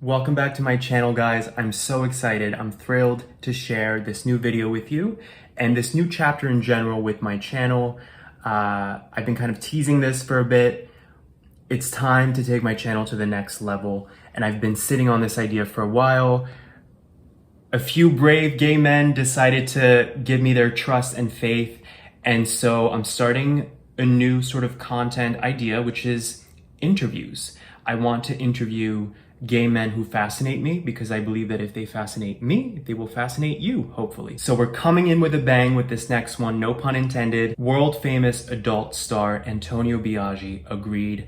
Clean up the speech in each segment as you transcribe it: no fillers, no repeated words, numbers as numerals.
Welcome back to my channel, guys. I'm so excited. I'm thrilled to share this new video with you and this new chapter in general with my channel. I've been kind of teasing this for a bit. It's time to take my channel to the next level, and I've been sitting on this idea for a while. A few brave gay men decided to give me their trust and faith, and so I'm starting a new sort of content idea, which is interviews. I want to interview gay men who fascinate me because I believe that if they fascinate me, they will fascinate you, hopefully. So we're coming in with a bang with this next one, no pun intended. World famous adult star Antonio Biaggi agreed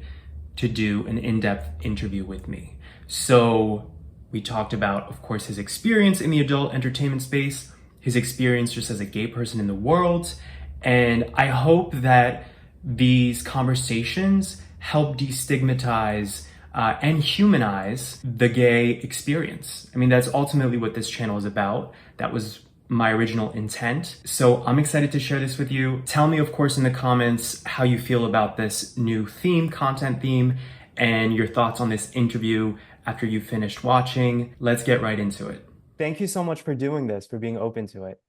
to do an in-depth interview with me. So we talked about, of course, his experience in the adult entertainment space, his experience just as a gay person in the world, and I hope that these conversations help destigmatize and humanize the gay experience. I mean, that's ultimately what this channel is about. That was my original intent. So I'm excited to share this with you. Tell me, of course, in the comments how you feel about this new theme, content theme, and your thoughts on this interview after you finished watching. Let's get right into it. Thank you so much for doing this, for being open to it.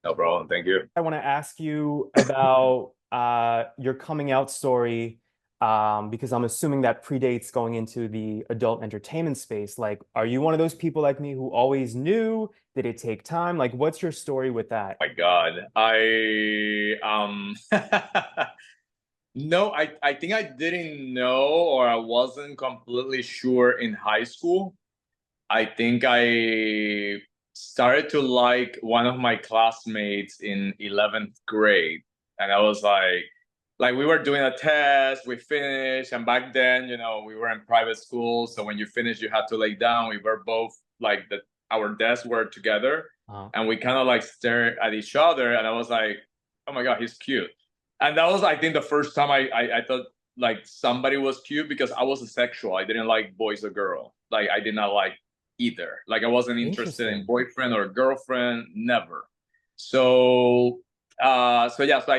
No problem. Thank you. I want to ask you about your coming out story, because I'm assuming that predates going into the adult entertainment space. Like, are you one of those people like me who always knew? Did it take time? Like, what's your story with that? My God. I no, I think I didn't know or I wasn't completely sure in high school. I think I started to like one of my classmates in 11th grade. And I was like we were doing a test, we finished, and back then, we were in private school. So when you finish, you had to lay down. We were both like our desks were together, Uh, and we kind of like stared at each other. And I was like, oh my God, he's cute. And that was, I think, the first time I thought like somebody was cute because I was asexual. I didn't like boys or girl. Like I did not like either. Like I wasn't interested in Interesting. boyfriend or girlfriend, never. So I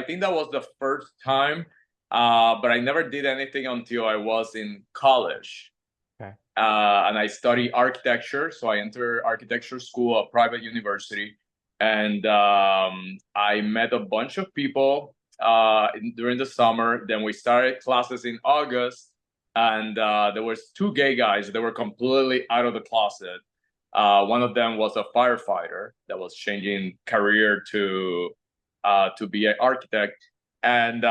think that was the first time. But I never did anything until I was in college. Okay. And I studied architecture. So I entered architecture school, a private university. And I met a bunch of people during the summer. Then we started classes in August. And there was two gay guys that were completely out of the closet. One of them was a firefighter that was changing career to be an architect. And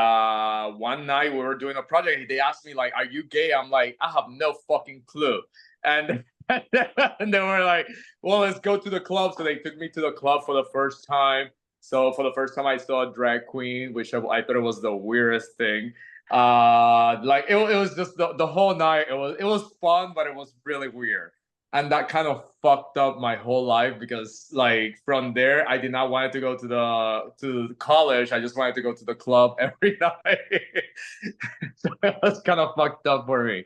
one night we were doing a project. They asked me like, "Are you gay?" I'm like, "I have no fucking clue." And, and they were like, "Well, let's go to the club." So they took me to the club for the first time. So for the first time, I saw a drag queen, which I thought it was the weirdest thing. Like it was just the whole night. It was fun, but it was really weird. And that kind of fucked up my whole life because like from there I did not want to go to college. I just wanted to go to the club every night. So it was kind of fucked up for me.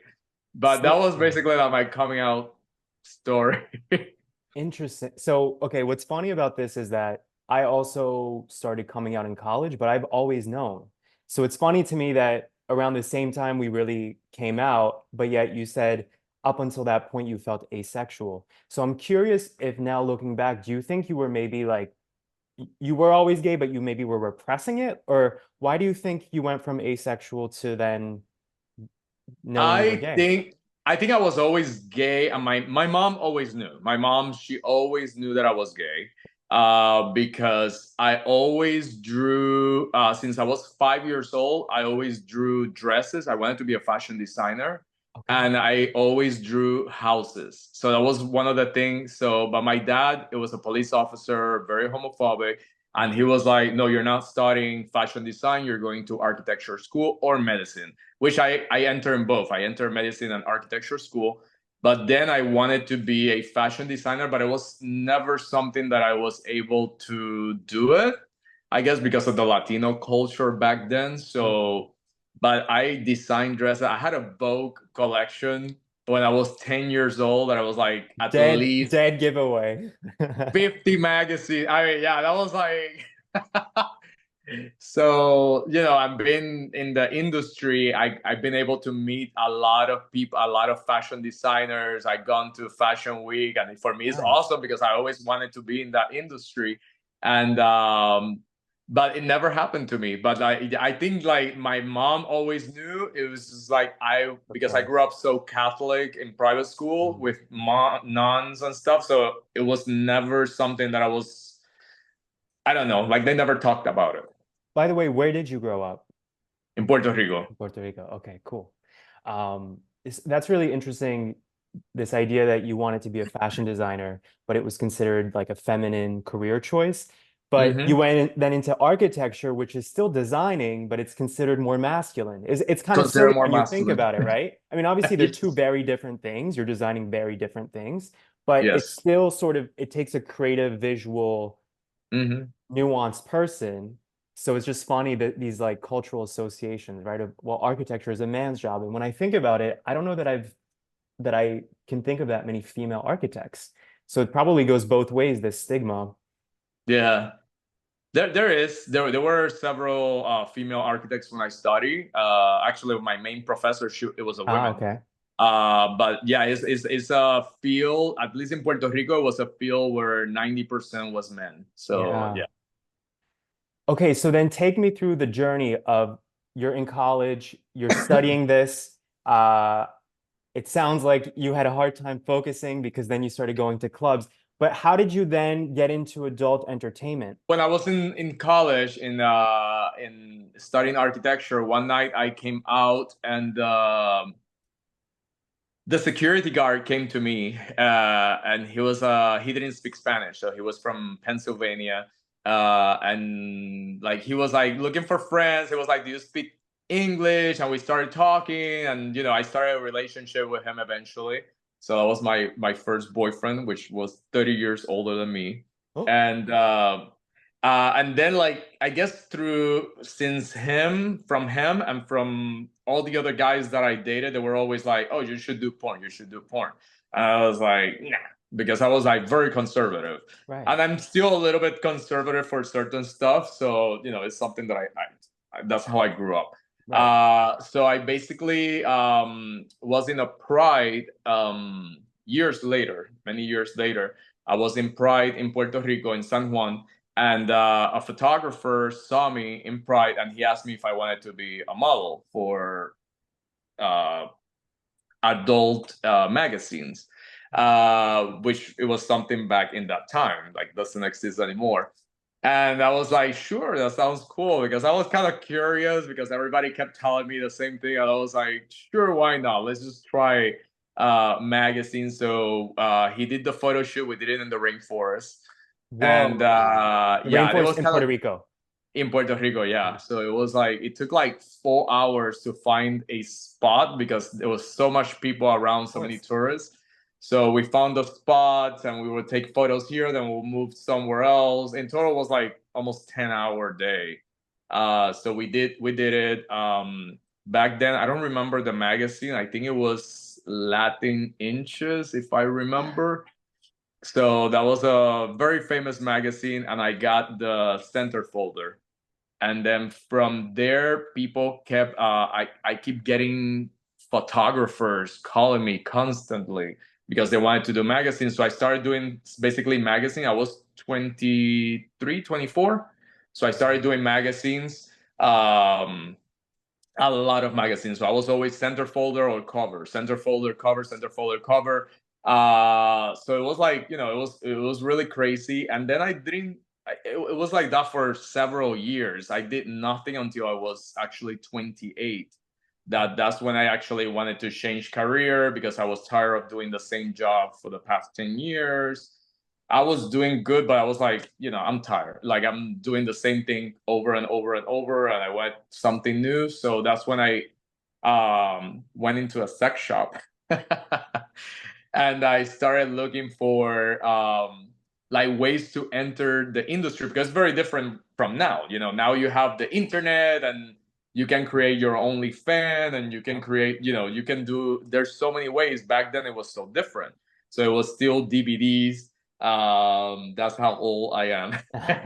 But that So was basically like my coming out story. interesting. So, okay, what's funny about this is that I also started coming out in college, but I've always known. So it's funny to me that around the same time we really came out, but yet you said up until that point you felt asexual. So I'm curious if now looking back, do you think you were maybe like you were always gay, but you maybe were repressing it? Or why do you think you went from asexual to then knowing you were I gay? think I think I was always gay, and my mom always knew. My mom, she always knew that I was gay, because I always drew. Since I was 5 years old, I always drew dresses. I wanted to be a fashion designer, Okay. and I always drew houses. So that was one of the things. So, but my dad, it was a police officer, very homophobic. And he was like, "No, you're not studying fashion design. You're going to architecture school or medicine," which I entered in both. I entered medicine and architecture school. But then I wanted to be a fashion designer, but it was never something that I was able to do it. I guess because of the Latino culture back then. So, but I designed dresses. I had a Vogue collection when I was 10 years old, and I was like at least Dead giveaway. 50 magazines. I mean, yeah, that was like So, I've been in the industry. I've been able to meet a lot of people, a lot of fashion designers. I've gone to Fashion Week, and for me, it's Nice. awesome because I always wanted to be in that industry. And but it never happened to me. But I think like my mom always knew. It was just like because I Okay. grew up so Catholic in private school Mhm. with nuns and stuff. So it was never something that I don't know, like they never talked about it By the way, where did you grow up? in Puerto Rico. In Puerto Rico. Okay, cool. That's really interesting. This idea that you wanted to be a fashion designer, but it was considered like a feminine career choice. But you Hmm. went then into architecture, which is still designing, but it's considered more masculine. It's kind of Consider silly more when you think masculine. about it, right? I mean, obviously they're two Yes. very different things. You're designing very different things, but it's Yes. still sort of it takes a creative, visual, Hmm. nuanced person. So it's just funny that these like cultural associations, right? Of, well, architecture is a man's job. And when I think about it, I don't know that I can think of that many female architects. So it probably goes both ways, this stigma. Yeah. There were several female architects when I studied. Actually, my main professor, it was a Ah, woman. okay. But yeah, it's a field. At least in Puerto Rico, it was a field where 90% was men. So Yeah. yeah. Okay, so then take me through the journey of you're in college, you're studying this. Uh, it sounds like you had a hard time focusing because then you started going to clubs. But how did you then get into adult entertainment? When I was in college in studying architecture, one night I came out and the security guard came to me and he didn't speak Spanish, so he was from Pennsylvania, and like he was like looking for friends. He was like, "Do you speak English?" And we started talking, and I started a relationship with him eventually. So that was my first boyfriend, which was 30 years older than me. Oh, And then like I guess through since from him and from all the other guys that I dated, they were always like, "Oh, you should do porn. You should do porn." And I was like, "Nah," because I was like very conservative, right, and I'm still a little bit conservative for certain stuff. So it's something that I that's how I grew up. right. So I basically was in a Pride years later, many years later. I was in Pride in Puerto Rico in San Juan, and a photographer saw me in Pride, and he asked me if I wanted to be a model for uh, adult magazines, which it was something back in that time, like doesn't exist anymore. And I was like, sure, that sounds cool, because I was kind of curious because everybody kept telling me the same thing. And I was like, sure, why not? Let's just try magazine. So he did the photo shoot. We did it in the rainforest. And Whoa. The yeah, it rainforest was in kind Puerto of Rico. in Puerto Rico, yeah. So it was like it took like 4 hours to find a spot because there was so much people around, Of so many course. tourists. So we found the spots and we would take photos here, then we'll move somewhere else. In total, it was like almost 10-hour day. So we did it. Back then, I don't remember the magazine. I think it was Latin Inches, if I remember. So that was a very famous magazine, and I got the center folder. And then from there, people kept. I keep getting photographers calling me constantly because they wanted to do magazines. So I started doing basically magazine. I was 23, 24. So I started doing magazines. Um, a lot of magazines. So I was always center folder or cover, center folder, cover, center folder, cover. So it was like it was really crazy. And then I didn't. It was like that for several years. I did nothing until I was actually 28. That's when I actually wanted to change career because I was tired of doing the same job for the past 10 years. I was doing good, but I was like, I'm tired. Like I'm doing the same thing over and over and over, and I want something new. So that's when I went into a sex shop, and I started looking for like ways to enter the industry because it's very different from now. Now you have the internet and you can create your OnlyFans and you can Yep. create, you can do. There's so many ways. Back then, it was so different. So it was still DVDs. That's how old I am.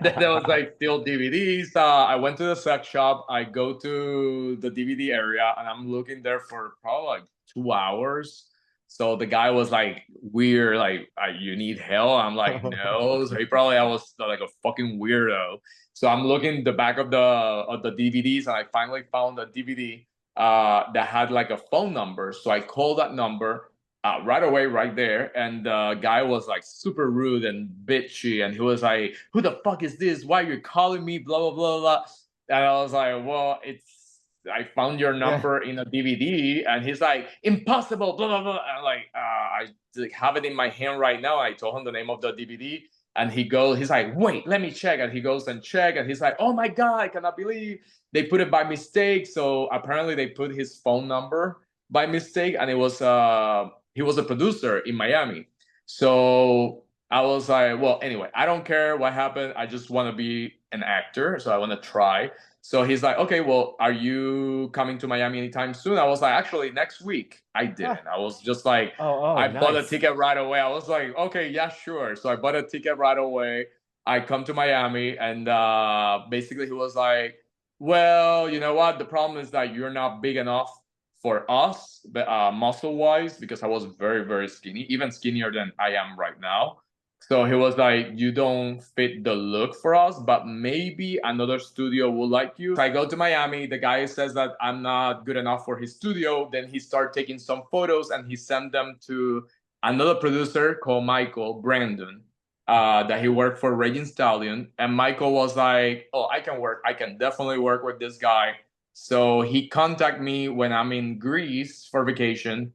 Then there was like still DVDs. I went to the sex shop. I go to the DVD area and I'm looking there for probably like 2 hours. So the guy was like weird, like you need help. I'm like, no. So he probably I was like a fucking weirdo. So I'm looking the back of the DVDs and I finally found a DVD that had like a phone number. So I called that number right away, right there. And the guy was like super rude and bitchy. And he was like, "Who the fuck is this? Why are you calling me? Blah, blah, blah, blah." And I was like, "Well, I found your Yeah. number in a DVD." And he's like, "Impossible, blah, blah, blah." And I'm like, I like, have it in my hand right now. I told him the name of the DVD. And he's like, "Wait, let me check." And he goes and check. And he's like, "Oh my God, I cannot believe they put it by mistake." So apparently they put his phone number by mistake. And he was a producer in Miami. So I was like, well, anyway, I don't care what happened. I just want to be an actor. So I want to try. So he's like, okay, well, are you coming to Miami anytime soon? I was like, actually, next week. I Ah, didn't. I was just like, oh, I bought a nice. ticket right away. I was like, okay, yeah, sure. So I bought a ticket right away. I come to Miami, and basically he was like, well, you know what? The problem is that you're not big enough for us, muscle wise, because I was very, very skinny, even skinnier than I am right now. So he was like, "You don't fit the look for us, but maybe another studio will like you." So I go to Miami. The guy says that I'm not good enough for his studio. Then he started taking some photos and he sent them to another producer called Michael Brandon, that he worked for Raging Stallion. And Michael was like, "Oh, I can work. I can definitely work with this guy." So he contacted me when I'm in Greece for vacation,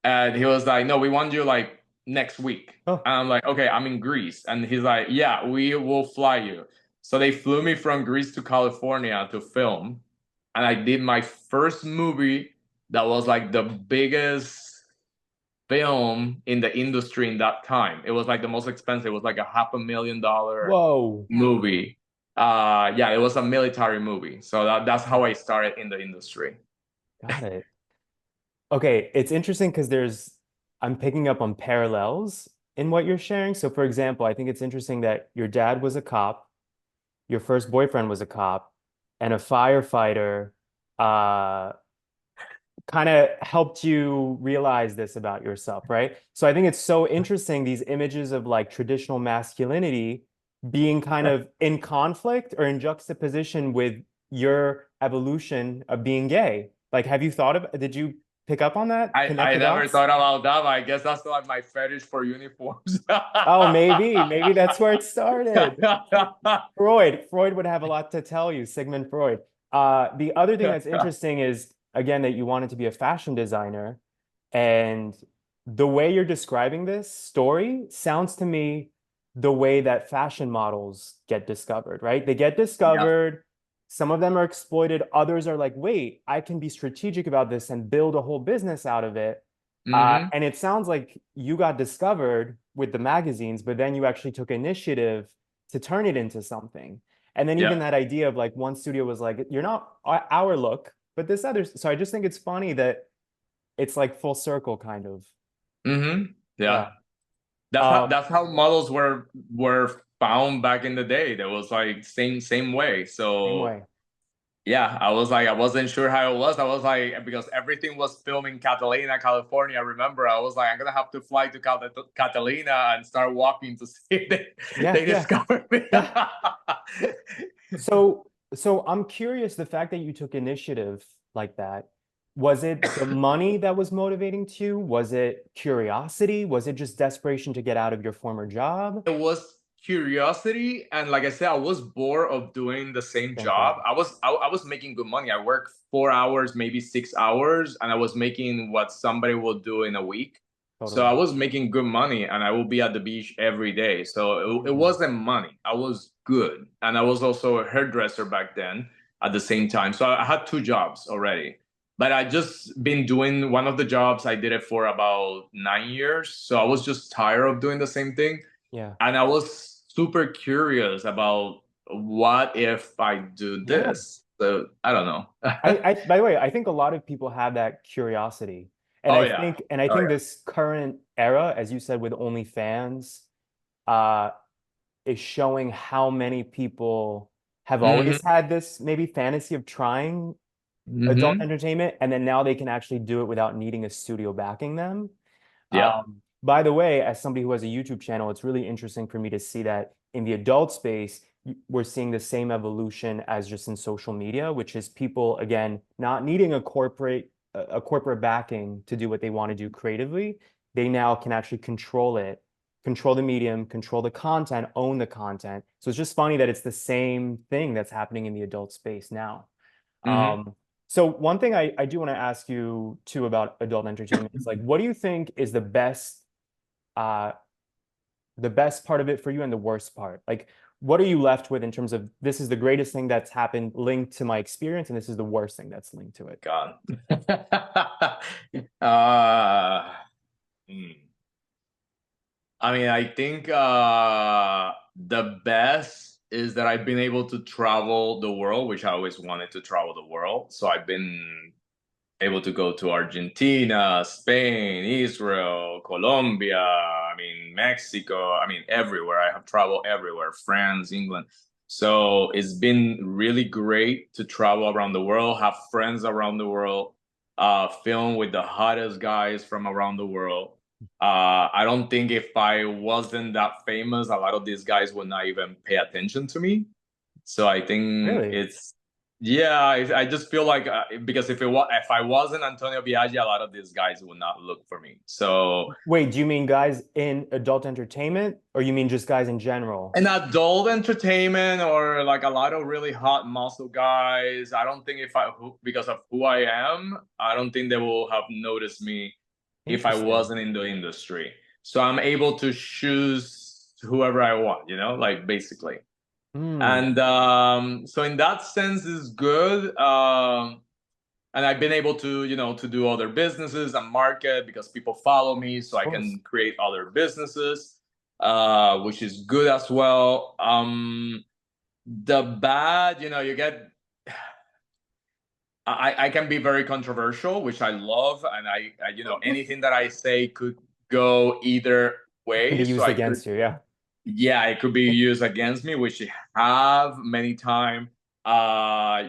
and he was like, "No, we want you like next week." Oh, And I'm like, "Okay, I'm in Greece." And he's like, "Yeah, we will fly you." So they flew me from Greece to California to film, and I did my first movie that was like the biggest film in the industry in that time. It was like the most expensive. It was like a $500,000 whoa. movie. Yeah, it was a military movie. So that's how I started in the industry. Got it. Okay, it's interesting because I'm picking up on parallels in what you're sharing. So, for example, I think it's interesting that your dad was a cop, your first boyfriend was a cop, and a firefighter uh, kind of helped you realize this about yourself, right? So I think it's so interesting, these images of like traditional masculinity being kind of in conflict or in juxtaposition with your evolution of being gay. Like, have you thought of, did you pick up on that? Connect I the never dots? thought about that, but I guess that's like my fetish for uniforms. Oh, maybe that's where it started. Freud would have a lot to tell you, Sigmund Freud. The other thing that's interesting is, again, that you wanted to be a fashion designer. And the way you're describing this story sounds to me the way that fashion models get discovered, right? They get Yeah. discovered, some of them are exploited, others are like, wait, I can be strategic about this and build a whole business out of it. Hmm. And it sounds like you got discovered with the magazines, but then you actually took initiative to turn it into something. And then even Yeah. that idea of like one studio was like, you're not our look, but this other. So I just think it's funny that it's like full circle kind of. Hmm. Yeah. Yeah. That's how models were found back in the day. That was like same way. Same So way. yeah, I was like, I wasn't sure how it was. I was like, because everything was filmed in Catalina, California. I remember I was like, I'm gonna have to fly to Catalina and start walking to see if Yeah, they yeah. discover me. So I'm curious, the fact that you took initiative like that, was it the money that was motivating to you? Was it curiosity? Was it just desperation to get out of your former job? It was curiosity, and like I said, I was bored of doing the same Same thing. job. I was making good money. I worked 4 hours, maybe 6 hours, and I was making what somebody will do in a week. So I Totally. was making good money, and I will be at the beach every day. So it Mhm. wasn't money. I was good, and I was also a hairdresser back then at the same time. So I had two jobs already. But I just been doing one of the jobs. I did it for about 9 years. So I was just tired of doing the same thing, Yeah. and I was super curious about what if I do Yeah. this. So I don't know. By the way, I think a lot of people have that curiosity. Oh yeah, And I oh think yeah. this current era, as you said, with OnlyFans, uh, is showing how many people have Hmm. always had this maybe fantasy of trying adult Hmm. entertainment, and then now they can actually do it without needing a studio backing them. Yep. By the way, as somebody who has a YouTube channel, it's really interesting for me to see that in the adult space, we're seeing the same evolution as just in social media, which is people again not needing a corporate backing to do what they want to do creatively. They now can actually control it, control the medium, control the content, own the content. So it's just funny that it's the same thing that's happening in the adult space now. Hmm. So one thing I do want to ask you too about adult entertainment is like, what do you think is uh, the best part of it for you and the worst part? Like, what are you left with in terms of this is the greatest thing that's happened linked to my experience, and this is the worst thing that's linked to it? God. uh, hmm. I mean, I think the best is that I've been able to travel the world, which I always wanted to travel the world. So I've been able to go to Argentina, Spain, Israel, Colombia, I mean, Mexico, I mean, everywhere. I have traveled everywhere, France, England. So it's been really great to travel around the world, have friends around the world, film with the hottest guys from around the world. I don't think if I wasn't that famous, a lot of these guys would not even pay attention to me. So I think Really? it's yeah. I just feel like because if I wasn't Antonio Biaggi, a lot of these guys would not look for me. So Wait, do you mean guys in adult entertainment, or you mean just guys in general? an adult entertainment or like a lot of really hot muscle guys, I don't think if because of who I am, I don't think they will have noticed me if I Interesting. wasn't in the industry. So I'm able to choose whoever I want, like basically. Hmm, And so in that sense is good. And I've been able to, to do other businesses and market because people follow me, so of I course. can create other businesses, which is good as well. The bad, you get. I can be very controversial, which I love, and anything that I say could go either Can way. be So used I could against you, yeah. yeah, it could be used against me, which it have many times.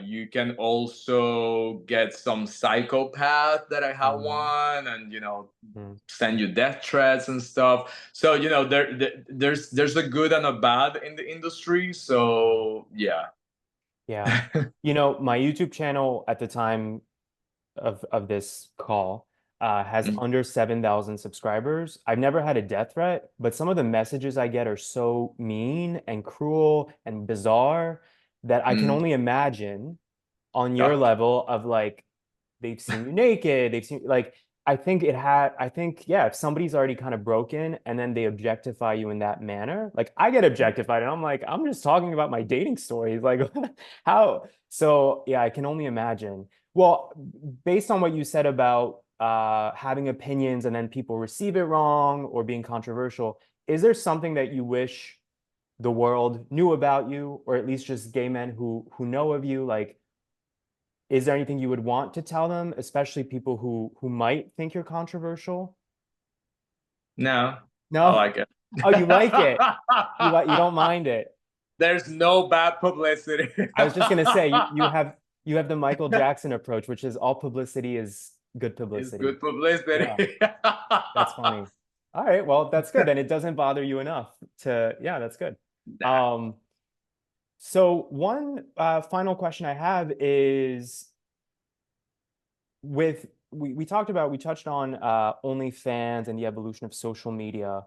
You can also get some psychopath that I have Mm, one, and mm. send you death threats and stuff. So there's a good and a bad in the industry. So yeah. Yeah. You know, my YouTube channel at the time of this call has Mm, under 7,000 subscribers. I've never had a death threat, but some of the messages I get are so mean and cruel and bizarre that I can mm, only imagine on your yeah. level of like they've seen you naked, they've seen like I think yeah, if somebody's already kind of broken and then they objectify you in that manner, like I get objectified and I'm like, I'm just talking about my dating stories. Like how so yeah, I can only imagine. Well, based on what you said about having opinions and then people receive it wrong or being controversial, is there something that you wish the world knew about you, or at least just gay men who know of you? Like, is there anything you would want to tell them, especially people who might think you're controversial? No, I No? like it. Oh, you like it. You don't mind it. There's no bad publicity. I was just gonna say you have the Michael Jackson approach, which is all publicity is good It's publicity. good publicity. Yeah, that's funny. All right, well, that's good. Then it doesn't bother you enough to, yeah, that's good. Nah. Um, so one final question I have is with we talked about we touched on OnlyFans and the evolution of social media.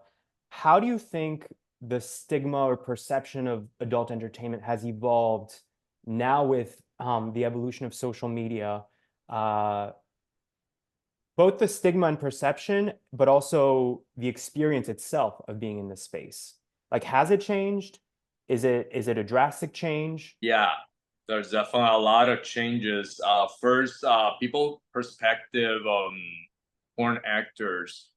How do you think the stigma or perception of adult entertainment has evolved now with the evolution of social media? Uh, both the stigma and perception, but also the experience itself of being in this space. Like, has it changed? Is it a drastic change? Yeah, there's definitely a lot of changes. First, people perspective on porn actors.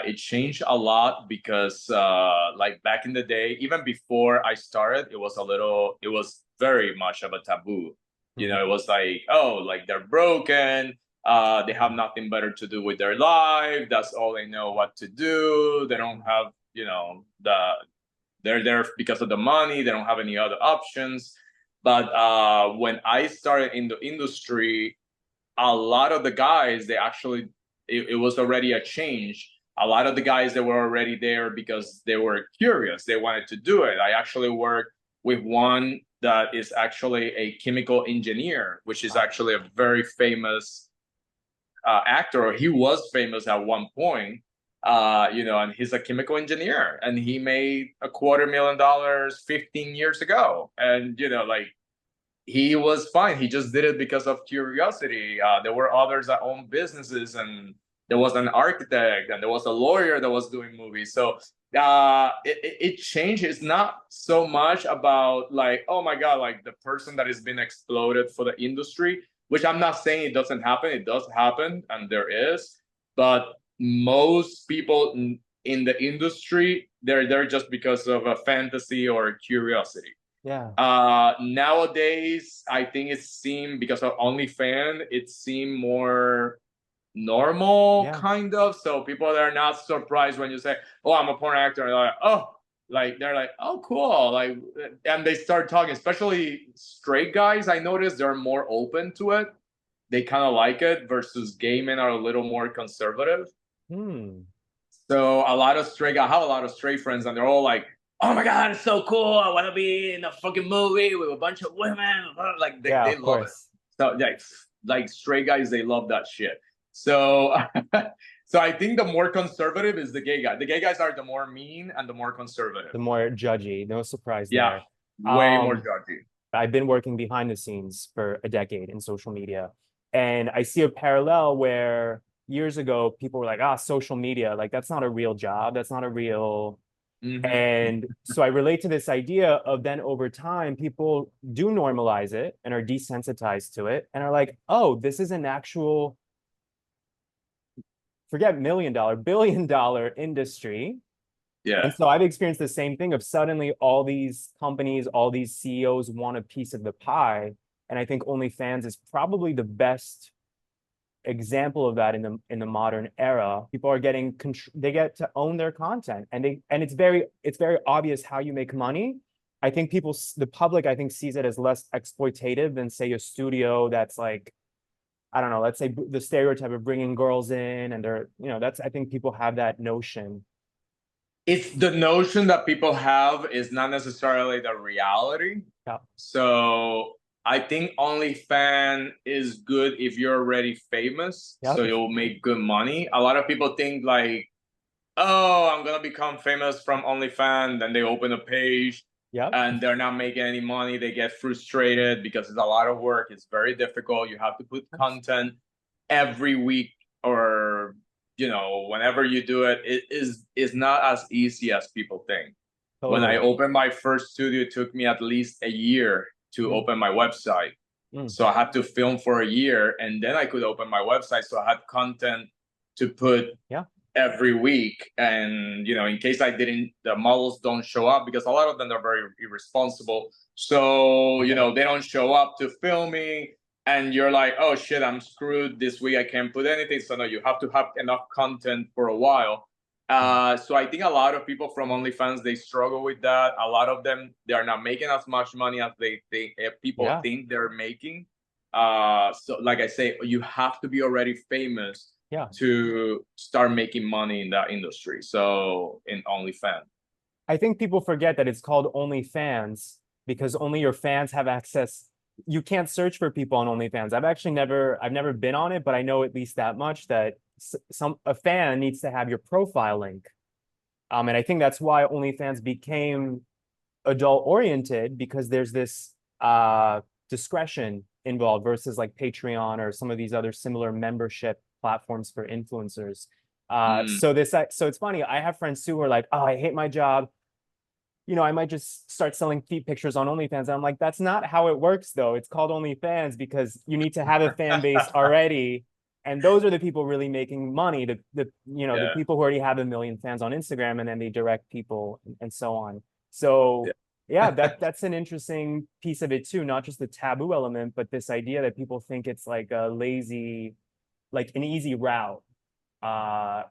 It changed a lot because, like back in the day, even before I started, it was very much of a taboo. Mhm. It was like, oh, like they're broken. They have Mhm. nothing better to do with their life. That's all they know what to do. They don't have, They're there because of the money. They don't have any other options. But when I started in the industry, a lot of the guys, they actually, it was already a change. A lot of the guys that were already there because they were curious, they wanted to do it. I actually worked with one that is actually a chemical engineer, which is actually a very famous actor. He was famous at one point, and he's a chemical engineer, and he made $250,000 15 years ago, and like he was fine. He just did it because of curiosity. There were others that owned businesses, and there was an architect, and there was a lawyer that was doing movies. So it changed. It's not so much about like, oh my God, like the person that has been exploded for the industry, which I'm not saying it doesn't happen. It does happen, and there is. But most people in the industry, they're there just because of a fantasy or curiosity. Yeah. Nowadays, I think it seemed because of OnlyFans, it seemed more normal, Yeah. kind of. So people are not surprised when you say, "Oh, I'm a porn actor." And they're like, "Oh," like they're like, "Oh, cool!" Like, and they start talking. Especially straight guys, I noticed they're more open to it. They kind of like it versus gay men are a little more conservative. Hmm. So a lot of straight, I have a lot of straight friends, and they're all like, "Oh my God, it's so cool! I want to be in a fucking movie with a bunch of women." Like they, Yeah, they of love it. course. So like straight guys, they love that shit. So so I think the more conservative is the gay guy. The gay guys are the more mean and the more conservative. The more judgy, no surprise Yeah, there. way more Um, judgy. I've been working behind the scenes for a decade in social media, and I see a parallel where years ago people were like, ah, social media, like that's not a real job, that's not a real. Hmm. And so I relate to this idea of then over time, people do normalize it and are desensitized to it and are like, oh, this is an actual, forget $1 million, $1 billion industry. And Yeah. so I've experienced the same thing of suddenly all these companies, all these CEOs want a piece of the pie. And I think OnlyFans is probably the best example of that in the modern era. People are getting they get to own their content, and it's very obvious how you make money. I think the public, I think, sees it as less exploitative than say a studio that's like, I don't know, let's say the stereotype of bringing girls in and that's, I think people have that notion. It's the notion that people have is not necessarily the reality. Yeah. So I think OnlyFans is good if you're already famous, Yeah. so you'll make good money. A lot of people think like, oh, I'm gonna become famous from OnlyFans, then they open a page Yeah. and they're not making any money. They get frustrated because it's a lot of work. It's very difficult. You have to put content every week or whenever you do it. It is not as easy as people think. When I Totally. opened my first studio, it took me at least a year to Mm, open my website. mm. So I had to film for a year and then I could open my website. So I had content to put Yeah. every week. And in case the models don't show up, because a lot of them are very irresponsible. So they don't show up to filming, and you're like, oh shit, I'm screwed this week, I can't put anything. So no, you have to have enough content for a while. Mm. So I think a lot of people from OnlyFans, they struggle with that. A lot of them, they are not making as much money as they think people Yeah. think they're making. So like I say, you have to be already famous Yeah. to start making money in that industry. So in OnlyFans. I think people forget that it's called OnlyFans because only your fans have access. You can't search for people on OnlyFans. I've never been on it, but I know at least that much that a fan needs to have your profile link. And I think that's why OnlyFans became adult oriented, because there's this discretion involved versus like Patreon or some of these other similar membership platforms for influencers. Mm. So it's funny. I have friends too who are like, "Oh, I hate my job. I might just start selling feet pictures on OnlyFans." And I'm like, that's not how it works, though. It's called OnlyFans because you need to have a fan base already. And those are the people really making money. The Yeah. people who already have 1 million fans on Instagram, and then they direct people and so on. So yeah, that's an interesting piece of it too, not just the taboo element, but this idea that people think it's like a lazy, like an easy route.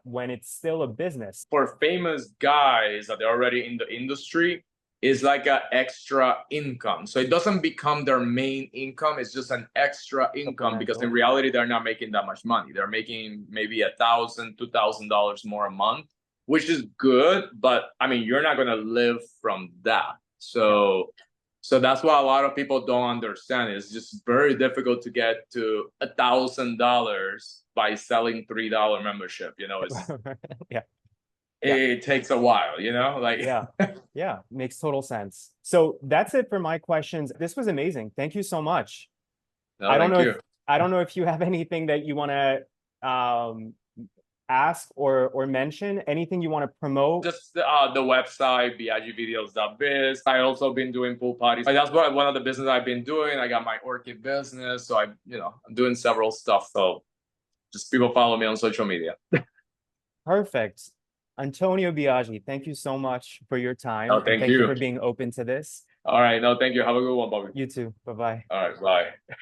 when it's still a business. For famous guys that are already in the industry, is like an extra income. So it doesn't become their main income. It's just an extra income because in Supplemental. reality, they're not making that much money. They're making maybe $1,000, $2,000 more a month, which is good. But I mean, you're not going to live from that. So, so that's what a lot of people don't understand. It's just very difficult to get to $1,000 by selling $3 membership. You know, it's Yeah. Yeah. it takes a while, you know, like Yeah. Yeah. Makes total sense. So that's it for my questions. This was amazing. Thank you so much. no, I don't thank know if you. I don't know if you have anything that you want to ask or mention, anything you want to promote. Just the website, biaggivideos.biz. I also been doing pool parties. Like, that's what one of the business I've been doing. I got my orchid business, so I'm doing several stuff. So just people follow me on social media. Perfect. Antonio Biaggi, thank you so much for your time No, and thank thank you you. for being open to this. All right, no, thank you. Have a good one, Bobby. You too. Bye-bye. All right, bye.